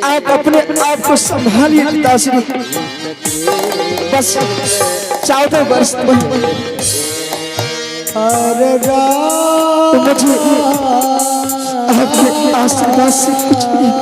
आप अपने आप को संभालिए पिताश्री। बस 14 वर्ष में तो मुझे आपके आशीर्वाद से कुछ नहीं।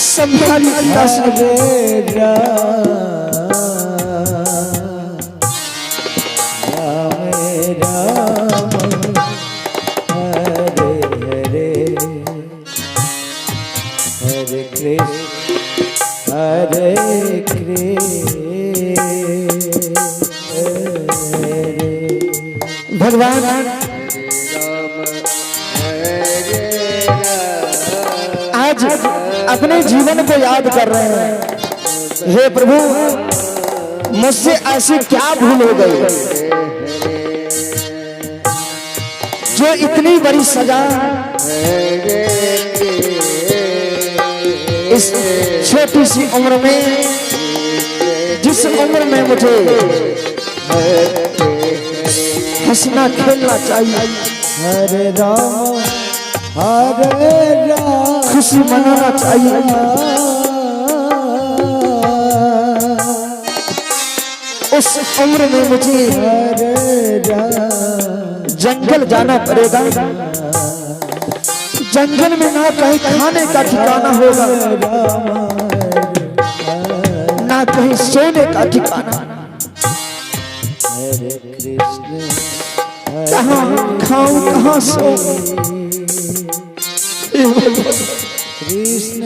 संभालिए पिताश्री। हरे कृष्ण भगवान आज अपने जीवन को याद कर रहे हैं। हे प्रभु, मुझसे ऐसी क्या भूल हो गई जो इतनी बड़ी सजा इस छोटी सी उम्र में, जिस उम्र में मुझे हंसना खेलना चाहिए, हरे राम खुशी मनाना चाहिए, उस उम्र में मुझे जंगल जाना पड़ेगा। जंगल में ना कहीं खाने का ठिकाना होगा, ना कहीं सोने का ठिकाना। कहाँ खाऊं कहाँ सो। कृष्ण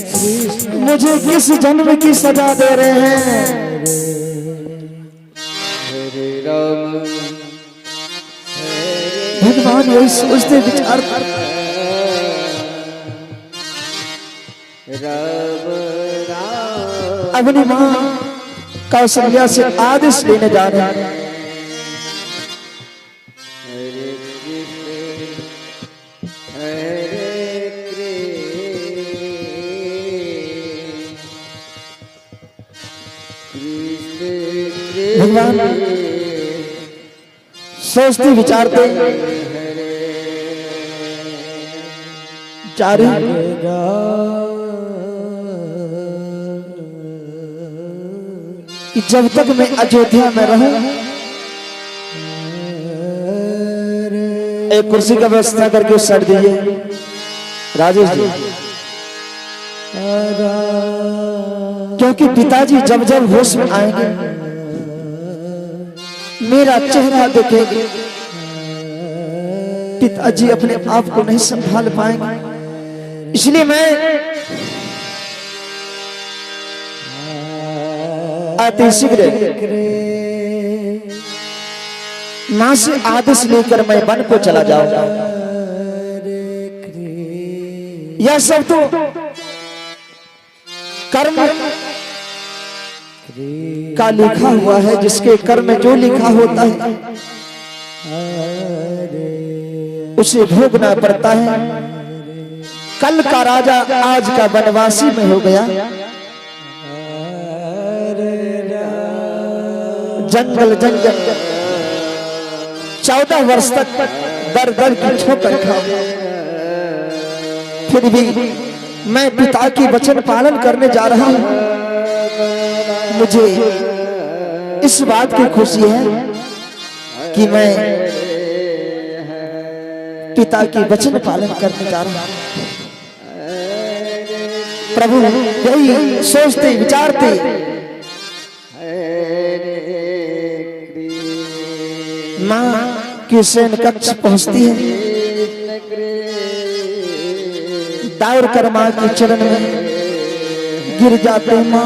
कृष्ण मुझे किस जन्म की सजा दे रहे हैं। भगवान वही सोचते विचारते अपनी माँ कौशल्या से आदेश लेने जा रहे हैं। भगवान सोचते विचारते जा रहे कि जब तक मैं अयोध्या में रहूं, एक कुर्सी का व्यवस्था करके सर दीजिए राजेश जी, क्योंकि पिताजी जब जब होश में आएंगे मेरा चेहरा देखेंगे, पिताजी अपने आप को नहीं संभाल पाएंगे। इसलिए मैं अति शीघ्र मां से आदेश लेकर मैं वन को चला जाऊंगा। यह सब तो कर्म का लिखा हुआ है, जिसके कर्म में जो लिखा होता है उसे भोगना पड़ता है। कल का राजा आज का वनवासी में हो गया। जंगल जंगल 14 वर्ष तक दर दर की ठोकर खा, फिर भी मैं पिता की वचन पालन करने जा रहा हूं। मुझे इस बात की खुशी है कि मैं पिता की वचन पालन करने जा रहा हूं। प्रभु यही सोचते विचारते मां की शयन कक्ष पहुंचती है। दौड़ कर मां के चरण में गिर जाते मां।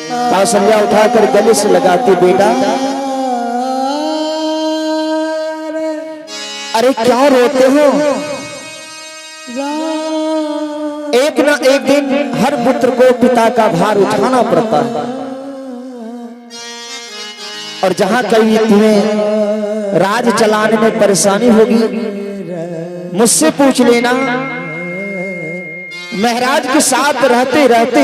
कौशल्या उठाकर गले से लगाती, बेटा अरे क्या रोते हो? एक ना एक दिन हर पुत्र को पिता का भार उठाना पड़ता है, और जहां कहीं तुम्हें राज चलाने में परेशानी होगी मुझसे पूछ लेना। महाराज के साथ रहते रहते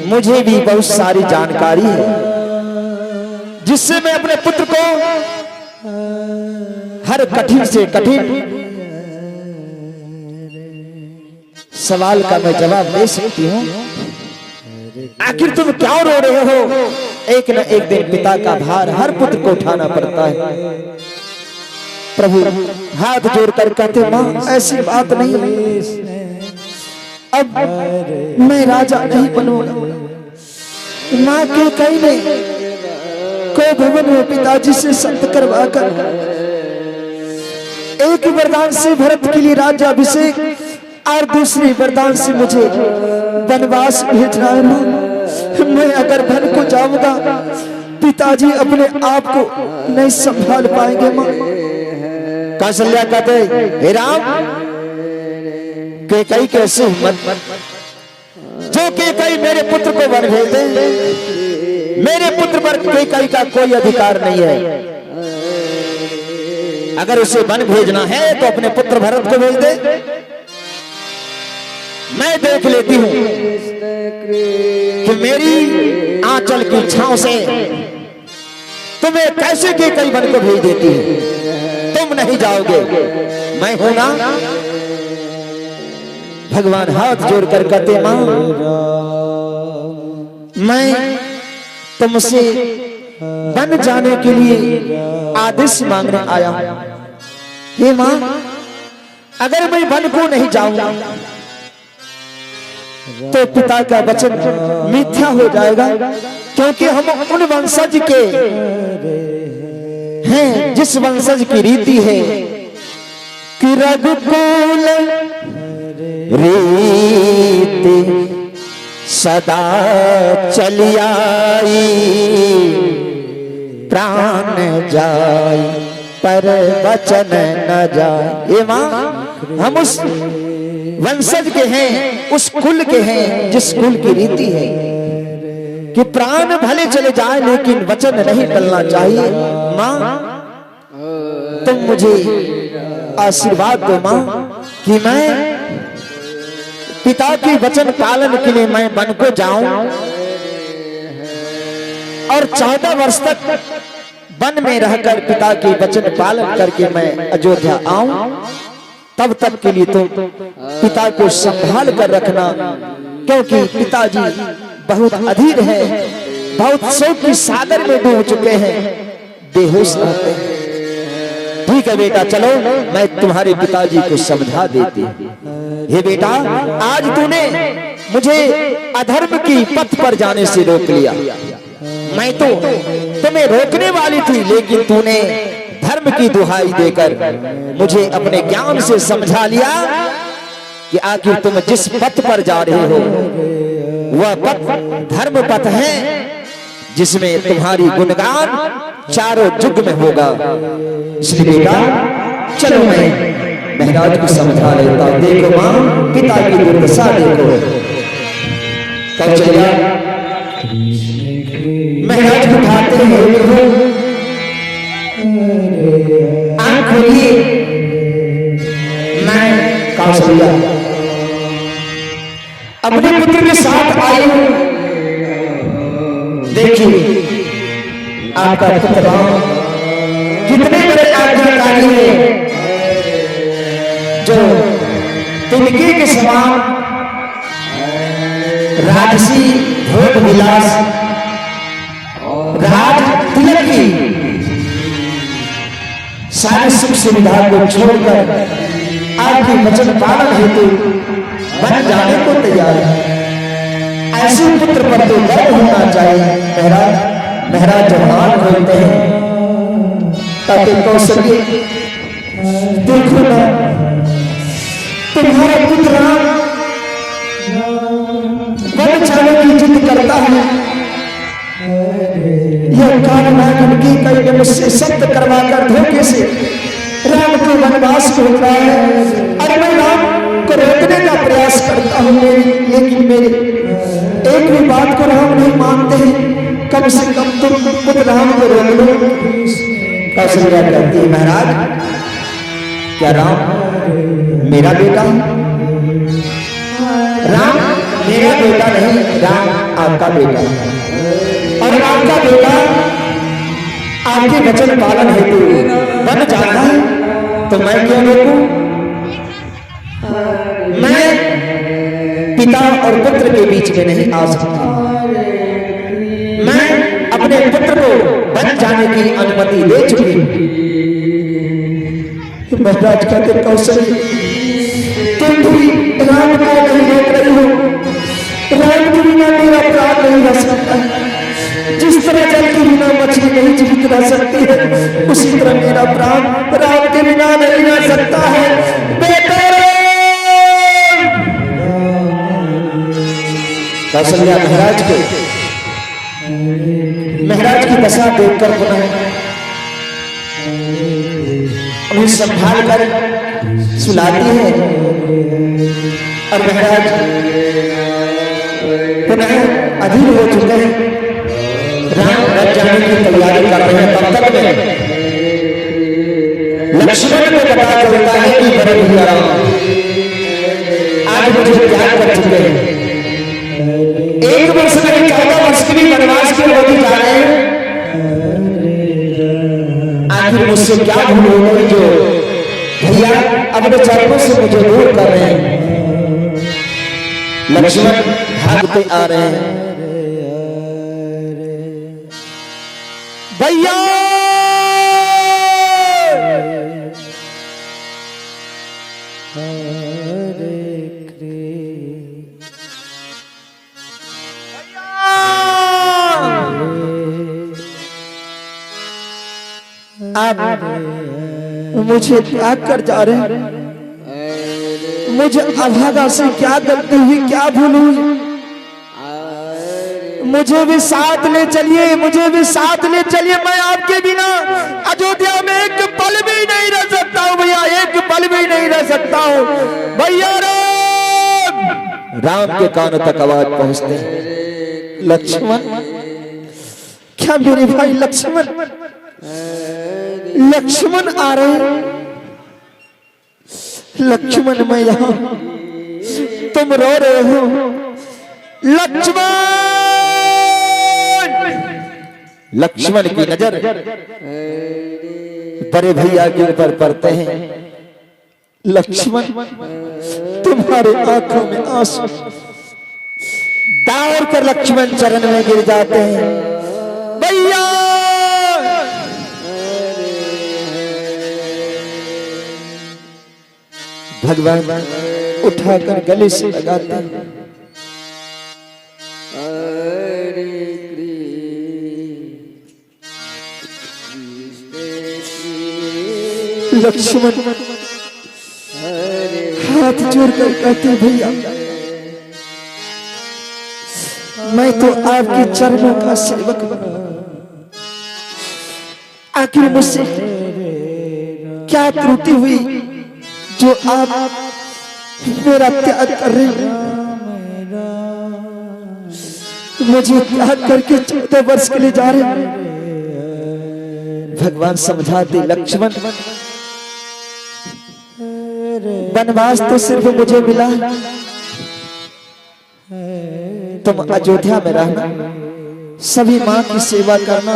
मुझे भी बहुत सारी जानकारी है, जिससे मैं अपने पुत्र को हर कठिन से कठिन सवाल का मैं जवाब दे सकती हूँ। आखिर तुम क्यों रो रहे हो? एक न एक दिन पिता का भार हर पुत्र को उठाना पड़ता है। प्रभु हाथ जोड़कर कहते, माँ ऐसी बात नहीं, अब मैं राजा नहीं बनूंगा। माँ के कहने को भवन में पिताजी से संत करवा कर एक वरदान से भरत के लिए राज्याभिषेक और दूसरी वरदान से मुझे वनवास भेजना है। मैं अगर वन को जाऊंगा पिताजी अपने आप को नहीं संभाल पाएंगे। माँ कौशल्या कहते, हे राम, कैकेयी कैसी हिम्मत जो कैकेयी मेरे पुत्र को वन भेज दे। मेरे पुत्र पर कैकेयी का कोई अधिकार नहीं है। अगर उसे वन भेजना है तो अपने पुत्र भरत को भेज दे। मैं देख लेती हूं कि मेरी आंचल की छांव से तुम्हें कैसे कैकेयी वन को भेज देती है। तुम नहीं जाओगे, मैं हूं ना। भगवान हाथ जोड़कर कहते, मां मैं तुमसे वन जाने के लिए आदेश मांगने आया। हे मां, अगर मैं वन को नहीं जाऊंगा तो पिता का वचन मिथ्या हो जाएगा, क्योंकि हम उन वंशज के हैं जिस वंशज की रीति है कि रघुकुल रीति सदा चली आई, प्राण जाए पर वचन न जाए। ये मां, हम उस वंशज के हैं, उस कुल के हैं जिस कुल की रीति है कि प्राण भले चले जाए लेकिन वचन नहीं टलना चाहिए। मां, तुम मुझे आशीर्वाद दो मां कि मैं पिता के वचन पालन के लिए मैं वन को जाऊं और 14 वर्ष तक वन में रहकर पिता के वचन पालन करके मैं अयोध्या आऊं। तब तक के लिए तो पिता को संभाल कर रखना, क्योंकि पिताजी बहुत अधीर हैं, बहुत शोक की सागर में डूब चुके हैं, बेहोश रहते हैं। ठीक है बेटा, चलो मैं तुम्हारे पिताजी को समझा देती। हे बेटा, आज तूने मुझे अधर्म की पथ पर जाने से रोक लिया। मैं तो तुम्हें रोकने वाली थी, लेकिन तूने धर्म की दुहाई देकर मुझे अपने ज्ञान से समझा लिया कि आखिर तुम जिस पथ पर जा रहे हो वह पथ धर्म पथ है, जिसमें तुम्हारी गुणगान चारों युग में होगा। इसलिए बेटा चलो मैं महाराज को समझा लेता। देखो मां, पिता की दुर्दशा देखो। कौशल्या महाराज उठाते हैं, आंख खोलिए। मैं कौशल्या अपने पुत्र के साथ आई हूं। देखिए आपका पुत्र कितने बड़े आज्ञाकारी है, जो तिनके के समान राजसी भोग विलास राज तिलक की सारी सुख सुविधा को छोड़कर आपके वचन पालन हेतु बन जाने को तैयार है। ऐसे पुत्र पर तो गर्व होना चाहिए। महाराज जब हाथ खोलते हैं ताकि कौशल्य देखो ना, तुम्हारा पुत्र वन जाने की जिद करता है। यह कारण उनकी कई ने मुझसे सत्य करवाकर धोखे से राम को वनवास को होता है, और मैं राम को रोकने का प्रयास करता हूँ, लेकिन मेरे एक भी बात को राम नहीं मानते हैं। कम से कम तुम खुद राम को रोक लो। कौशल्या कहती है, महाराज क्या राम मेरा बेटा? राम मेरा बेटा नहीं, राम आपका बेटा, और आपका बेटा आपके वचन पालन हेतु बन जाना है, तो मैं क्यों रोकूं? मैं पिता और पुत्र के बीच में नहीं आ सकता। मैं अपने पुत्र को बन जाने की अनुमति दे चुकी हूं। महाराज कहते कौशल्य तुम भी राम को नहीं रोक रही हो। राम के बिना मेरा प्राण नहीं रह सकता। जिस तरह जल के बिना मछली नहीं जीवित रह सकती है, उसी तरह मेरा प्राण राम के बिना नहीं रह सकता है। बेटे कौशल्या महाराज की दशा देखकर पुनः उन्हें संभाल कर सुलाती है और महाराज पुनः अधीर हो चुके हैं। राम रथ जाने की तैयारी कर रहे हैं। तब तक में लक्ष्मण को पता चलता है कि बड़े भैया राम आज मुझे त्याग कर चुके हैं। 1 वर्ष में 14 वर्ष के लिए वनवास के होते जा रहे हैं। आखिर मुझसे क्या भूल हो गई जो भैया अपने चरणों से मुझे दूर कर रहे हैं। लक्ष्मण भागते आ रहे हैं। भैया आप मुझे त्याग कर जा रहे हैं। मुझे अभागा से क्या गलती हुई, क्या भूल हुई। मुझे भी साथ ले चलिए, मुझे भी साथ ले चलिए। मैं आपके बिना अयोध्या में एक पल भी नहीं रह सकता हूँ भैया, एक पल भी नहीं रह सकता हूँ भैया। राम के कानों तक आवाज पहुंचते हैं। लक्ष्मण, क्या मेरे भाई लक्ष्मण लक्ष्मण आ रहे हैं। लक्ष्मण मैं यहां, तुम रो रहे हो। लक्ष्मण लक्ष्मण की नजर बड़े भैया के ऊपर पड़ते हैं। लक्ष्मण तुम्हारे आंखों में आंसू दौड़ कर लक्ष्मण चरण में गिर जाते हैं। भैया भगवान उठाकर गले से लगाते हैं। लक्ष्मण हाथ जोड़कर कहते भैया मैं तो आपके चरणों का सेवक बना। आखिर मुझसे क्या त्रुटि हुई जो आप मेरा त्याग कर रहे हैं। मुझे त्याग करके 14 वर्ष के लिए जा रहे हैं। भगवान समझाते लक्ष्मण वनवास तो सिर्फ मुझे मिला, तुम अयोध्या में रहना, सभी मां की सेवा करना।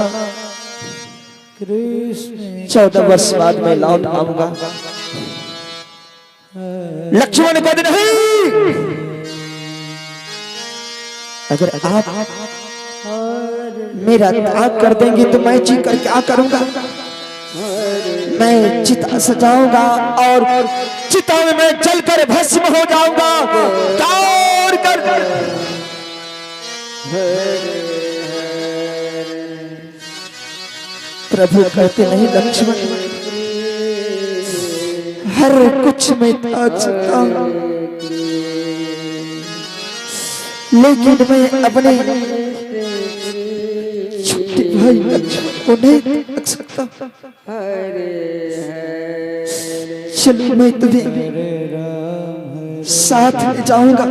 14 वर्ष बाद में लौट आऊंगा। लक्ष्मण कहते नहीं, अगर आप मेरा त्याग कर देंगे तो मैं जी कर क्या करूंगा। मैं चिता सजाऊंगा और चिता में मैं जलकर भस्म हो जाऊंगा। दौड़ कर प्रभु कहते नहीं लक्ष्मण हर कुछ मैं त्याग सकता हूं, लेकिन मैं अपने छोटे भाई लक्ष्मण को नहीं त्याग सकता। चलो मैं तुम्हें साथ ले जाऊंगा,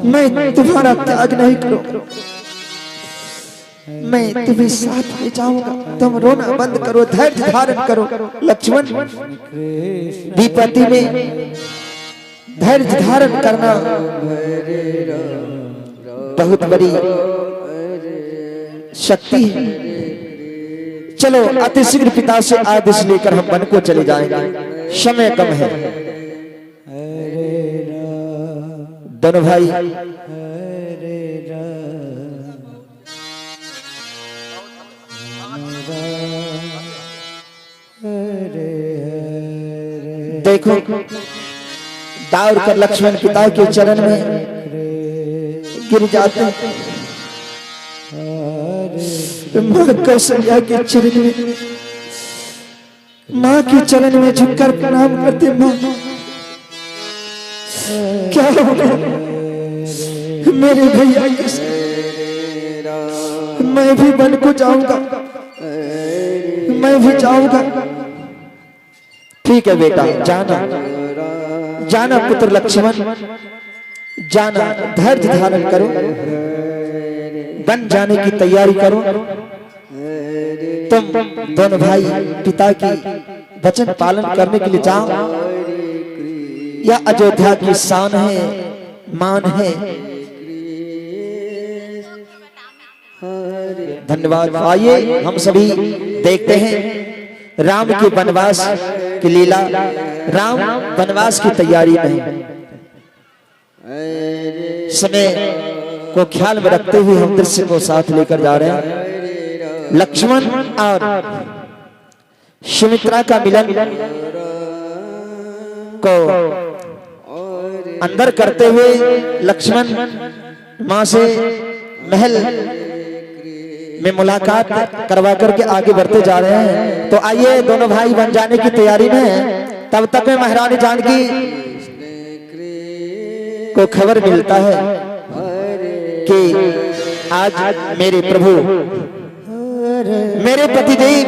मैं तुम्हारा त्याग नहीं करूंगा, मैं तुम्हें साथ ले जाऊंगा। तुम रोना बंद करो, धैर्य धारण करो। लक्ष्मण विपत्ति में धैर्य धारण करना बहुत बड़ी शक्ति है। चलो अतिशीघ्र पिता से आदेश लेकर हम वन को चले जाएंगे, समय कम है। दोनों भाई हरे राम हरे हरे। देखो दौड़ कर लक्ष्मण पिता के चरण में गिर जाते हैं। माँ कौशल्या के चरण में, माँ के चरण में झुककर प्रणाम करते। माँ क्या हो गया मेरे भैया के साथ? मैं भी वन को जाऊंगा, मैं भी जाऊंगा। ठीक है बेटा, जाना जाना पुत्र लक्ष्मण, जाना। धैर्य धारण करो, वन जाने की तैयारी करो। तुम दोनों भाई पिता की वचन पालन करने के लिए जाओ। यह अयोध्या की शान है, मान है। धन्यवाद। आइए हम सभी देखते हैं राम के वनवास की लीला। राम वनवास की तैयारी में समय को ख्याल में रखते हुए हम दृश्य को साथ लेकर जा रहे हैं। लक्ष्मण और सुमित्रा का मिलन को अंदर करते हुए लक्ष्मण मां से महल में मुलाकात करवा करके आगे बढ़ते जा रहे हैं। तो आइए दोनों भाई बन जाने की तैयारी में हैं। तब तक में महारानी जानकी को खबर मिलता है कि आज मेरे प्रभु, मेरे पतिदेव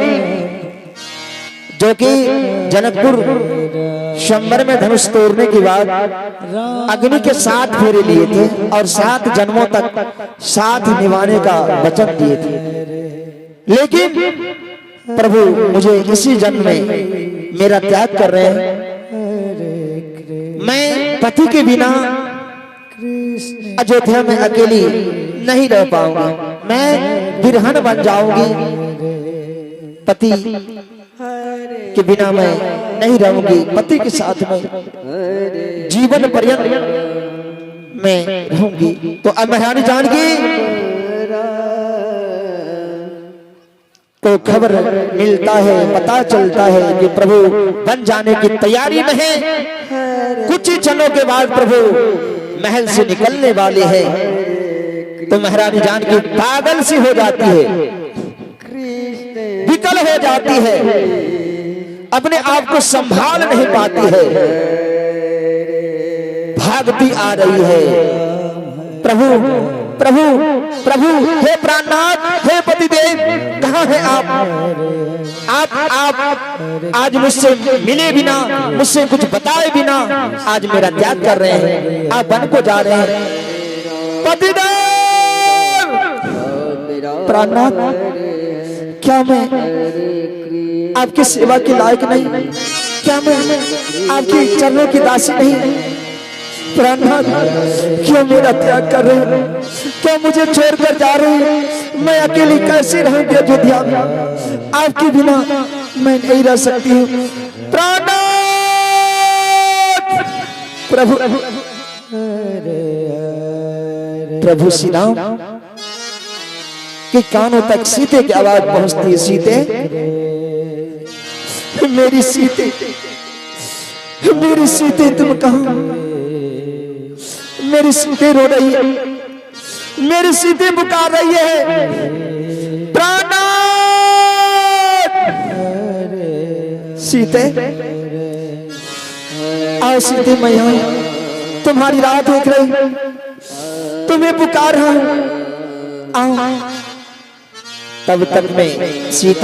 जो कि जनकपुर शंबर में धनुष तोड़ने के बाद अग्नि के 7 फेरे लिए थे और 7 जन्मों तक साथ निभाने का वचन दिए थे। लेकिन प्रभु मुझे इसी जन्म में मेरा त्याग कर रहे हैं। मैं पति के बिना अयोध्या में अकेली नहीं रह पाऊंगी, मैं बिरहन बन जाऊंगी। पति के बिना मैं नहीं रहूंगी, पति के साथ में जीवन पर्यंत मैं रहूंगी। तो अब महारानी जानकी को खबर मिलता है, पता चलता है कि प्रभु बन जाने की तैयारी में है। कुछ ही क्षणों के बाद प्रभु महल से निकलने वाले हैं। तो महारानी जानकी पागल सी हो जाती है, विकल हो जाती है, अपने आप को संभाल नहीं पाती है, भागती आ रही है। प्रभु प्रभु प्रभु, हे प्राणनाथ, हे पतिदेव, कहाँ हैं आप आज मुझसे मिले बिना, मुझसे कुछ बताए बिना आज मेरा त्याग कर रहे हैं, आप वन को जा रहे हैं। पतिदेव, प्राणनाथ, क्या मैं आपकी सेवा के लायक नहीं? क्या मैं आपकी चरणों की दासी नहीं? प्राणनाथ, क्यों मेरा त्याग कर रहे हैं? क्या मुझे छोड़कर जा रहे हैं? मैं अकेली कैसे रहूंगी अयोध्या में? आपके बिना मैं नहीं रह सकती हूँ। प्राणनाथ, प्रभु प्रभु श्री राम के कानों तक सीते की आवाज पहुंचती है। सीते, मेरी सीते, मेरी सीते, तुम कहाँ? मेरी सीते रो रही है, मेरी सीते पुकार रही है। प्राणनाथ, सीते, आओ सीते, मैं यहाँ तुम्हारी राह देख रही, तुम्हें पुकार रहा हूं, आओ। तब तक में सीता